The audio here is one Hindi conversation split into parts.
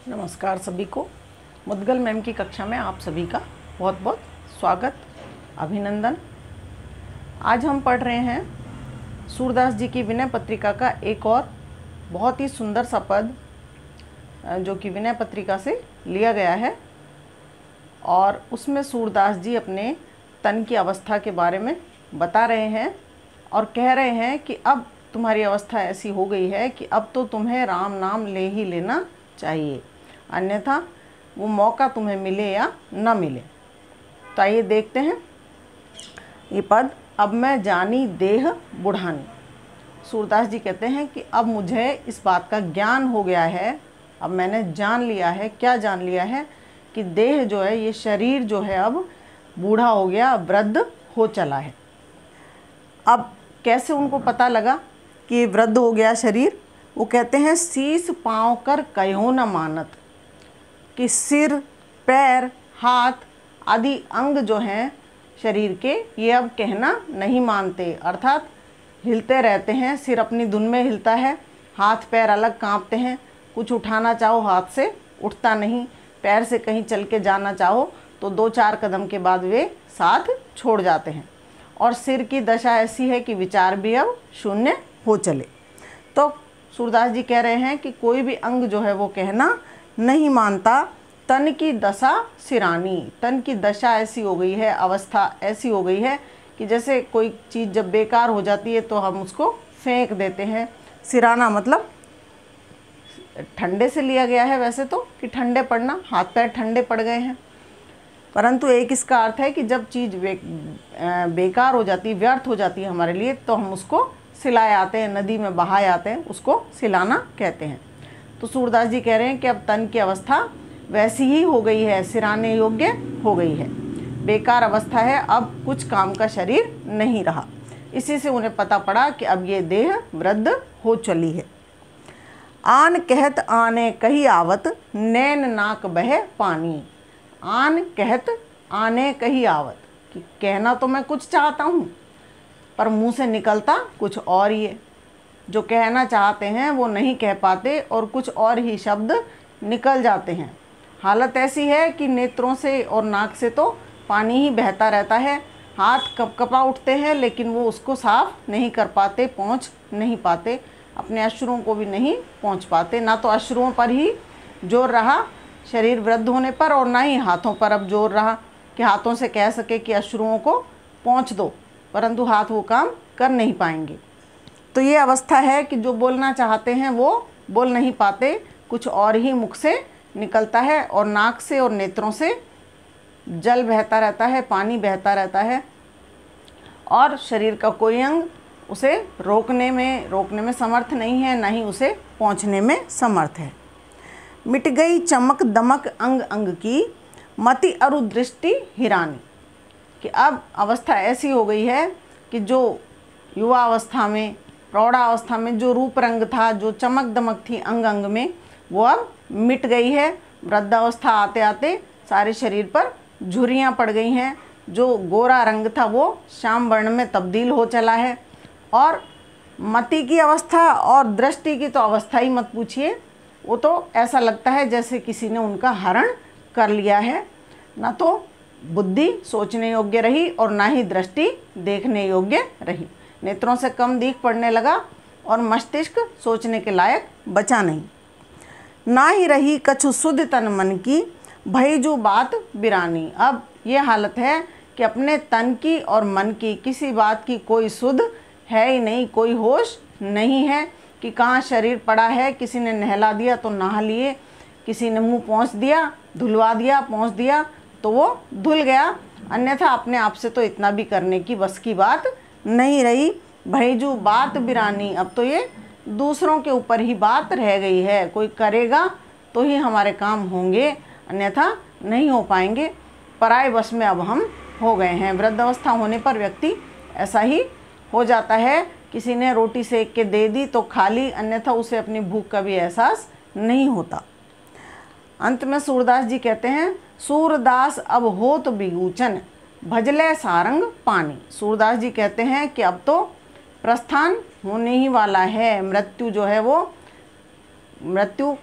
नमस्कार सभी को। मुद्गल मैम की कक्षा में आप सभी का बहुत बहुत स्वागत, अभिनंदन। आज हम पढ़ रहे हैं सूरदास जी की विनय पत्रिका का एक और बहुत ही सुंदर सा पद जो कि विनय पत्रिका से लिया गया है और उसमें सूरदास जी अपने तन की अवस्था के बारे में बता रहे हैं और कह रहे हैं कि अब तुम्हारी अवस्था ऐसी हो गई है कि अब तो तुम्हें राम नाम ले ही लेना चाहिए, अन्यथा वो मौका तुम्हें मिले या न मिले। तो आइए देखते हैं ये पद। अब मैं जानी देह बुढ़ानी। सूरदास जी कहते हैं कि अब मुझे इस बात का ज्ञान हो गया है, अब मैंने जान लिया है। क्या जान लिया है? कि देह जो है, ये शरीर जो है अब बूढ़ा हो गया, वृद्ध हो चला है। अब कैसे उनको पता लगा कि वृद्ध हो गया शरीर? वो कहते हैं शीश पाँव कर कहो न मानत, कि सिर, पैर, हाथ आदि अंग जो हैं शरीर के, ये अब कहना नहीं मानते, अर्थात हिलते रहते हैं। सिर अपनी धुन में हिलता है, हाथ पैर अलग कांपते हैं। कुछ उठाना चाहो हाथ से उठता नहीं, पैर से कहीं चल के जाना चाहो तो 2-4 कदम के बाद वे साथ छोड़ जाते हैं। और सिर की दशा ऐसी है कि विचार भी अब शून्य हो चले। तो सूरदास जी कह रहे हैं कि कोई भी अंग जो है वो कहना नहीं मानता। तन की दशा सिरानी, तन की दशा ऐसी हो गई है, अवस्था ऐसी हो गई है कि जैसे कोई चीज़ जब बेकार हो जाती है तो हम उसको फेंक देते हैं। सिराना मतलब ठंडे से लिया गया है वैसे तो, कि ठंडे पड़ना, हाथ पैर ठंडे पड़ गए हैं, परंतु एक इसका अर्थ है कि जब चीज़ बेकार हो जाती है, व्यर्थ हो जाती है हमारे लिए, तो हम उसको सिलाए आते हैं, नदी में बहाए आते हैं, उसको सिलाना कहते हैं। तो सूरदास जी कह रहे हैं कि अब तन की अवस्था वैसी ही हो गई है, सिराने योग्य हो गई है, बेकार अवस्था है, अब कुछ काम का शरीर नहीं रहा। इसी से उन्हें पता पड़ा कि अब ये देह वृद्ध हो चली है। आन कहत आने कही आवत, नैन नाक बहे पानी। आन कहत आने कही आवत, कि कहना तो मैं कुछ चाहता हूँ पर मुंह से निकलता कुछ और ही है। जो कहना चाहते हैं वो नहीं कह पाते और कुछ और ही शब्द निकल जाते हैं। हालत ऐसी है कि नेत्रों से और नाक से तो पानी ही बहता रहता है, हाथ कपकपा उठते हैं लेकिन वो उसको साफ नहीं कर पाते, पहुँच नहीं पाते, अपने अश्रुओं को भी नहीं पहुँच पाते। ना तो अश्रुओं पर ही जोर रहा शरीर वृद्ध होने पर, और ना ही हाथों पर अब जोर रहा कि हाथों से कह सके कि अश्रुओं को पहुँच दो, परंतु हाथ वो काम कर नहीं पाएंगे। तो ये अवस्था है कि जो बोलना चाहते हैं वो बोल नहीं पाते, कुछ और ही मुख से निकलता है और नाक से और नेत्रों से जल बहता रहता है, पानी बहता रहता है, और शरीर का कोई अंग उसे रोकने में समर्थ नहीं है, ना ही उसे पहुँचने में समर्थ है। मिट गई चमक दमक अंग अंग की, मति अरु दृष्टि हिरानी। कि अब अवस्था ऐसी हो गई है कि जो युवा अवस्था में, प्रौढ़ावस्था में जो रूप रंग था, जो चमक दमक थी अंग अंग में, वो अब मिट गई है। वृद्धावस्था आते आते सारे शरीर पर झुर्रियाँ पड़ गई हैं। जो गोरा रंग था वो श्याम वर्ण में तब्दील हो चला है। और मति की अवस्था और दृष्टि की तो अवस्था ही मत पूछिए, वो तो ऐसा लगता है जैसे किसी ने उनका हरण कर लिया है। ना तो बुद्धि सोचने योग्य रही और ना ही दृष्टि देखने योग्य रही। नेत्रों से कम दीख पड़ने लगा और मस्तिष्क सोचने के लायक बचा नहीं। ना ही रही कछु सुध तन मन की, भई जो बात बिरानी। अब ये हालत है कि अपने तन की और मन की किसी बात की कोई सुध है ही नहीं, कोई होश नहीं है कि कहाँ शरीर पड़ा है। किसी ने नहला दिया तो नहा लिए, किसी ने मुँह पोंछ दिया, धुलवा दिया, पोंछ दिया तो वो धुल गया, अन्यथा अपने आप से तो इतना भी करने की बस की बात नहीं रही। भईजू बात बिरानी, अब तो ये दूसरों के ऊपर ही बात रह गई है। कोई करेगा तो ही हमारे काम होंगे, अन्यथा नहीं हो पाएंगे। पराये बस में अब हम हो गए हैं। वृद्धावस्था होने पर व्यक्ति ऐसा ही हो जाता है। किसी ने रोटी सेक के दे दी तो खा ली, अन्यथा उसे अपनी भूख का भी एहसास नहीं होता। अंत में सूरदास जी कहते हैं, सूरदास अब होत बिगूचन, भजले सारंग पानी। सूरदास जी कहते हैं कि अब तो प्रस्थान होने ही वाला है। मृत्यु जो है वो, मृत्यु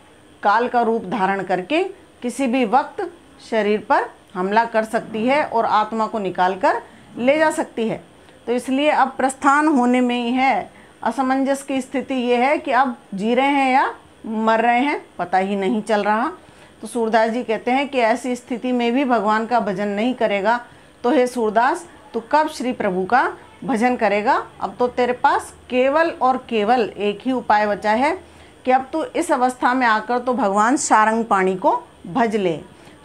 काल का रूप धारण करके किसी भी वक्त शरीर पर हमला कर सकती है और आत्मा को निकाल कर ले जा सकती है। तो इसलिए अब प्रस्थान होने में ही है। असमंजस की स्थिति ये है कि अब जी रहे हैं या मर रहे हैं, पता ही नहीं चल रहा। तो सूरदास जी कहते हैं कि ऐसी स्थिति में भी भगवान का भजन नहीं करेगा तो हे सूरदास, तू कब श्री प्रभु का भजन करेगा? अब तो तेरे पास केवल और केवल एक ही उपाय बचा है कि अब तू इस अवस्था में आकर तो भगवान सारंगपाणि को भज ले।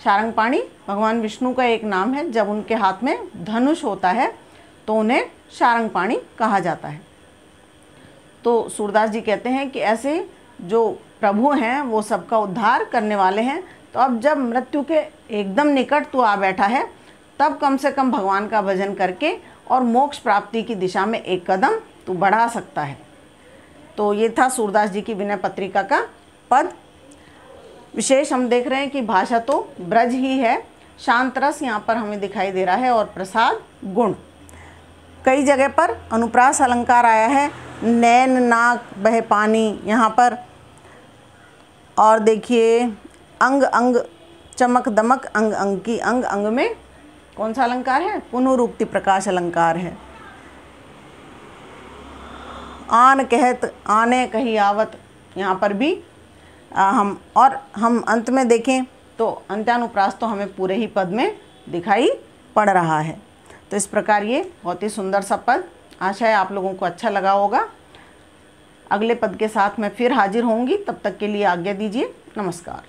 सारंगपाणि भगवान विष्णु का एक नाम है। जब उनके हाथ में धनुष होता है तो उन्हें सारंगपाणि कहा जाता है। तो सूरदास जी कहते हैं कि ऐसे जो प्रभु हैं वो सबका उद्धार करने वाले हैं। तो अब जब मृत्यु के एकदम निकट तू आ बैठा है, तब कम से कम भगवान का भजन करके और मोक्ष प्राप्ति की दिशा में एक कदम तू बढ़ा सकता है। तो ये था सूरदास जी की विनय पत्रिका का पद। विशेष हम देख रहे हैं कि भाषा तो ब्रज ही है, शांत रस यहाँ पर हमें दिखाई दे रहा है और प्रसाद गुण। कई जगह पर अनुप्रास अलंकार आया है, नैन नाक बह पानी यहाँ पर। और देखिए अंग अंग चमक दमक अंग अंग की, अंग अंग में कौन सा अलंकार है? पुनरुक्ति प्रकाश अलंकार है। आन कहत आने कही आवत, यहाँ पर भी हम अंत में देखें तो अंत्यानुप्रास तो हमें पूरे ही पद में दिखाई पड़ रहा है। तो इस प्रकार ये बहुत ही सुंदर सा पद, आशा है आप लोगों को अच्छा लगा होगा। अगले पद के साथ मैं फिर हाजिर होंगी, तब तक के लिए आज्ञा दीजिए। नमस्कार।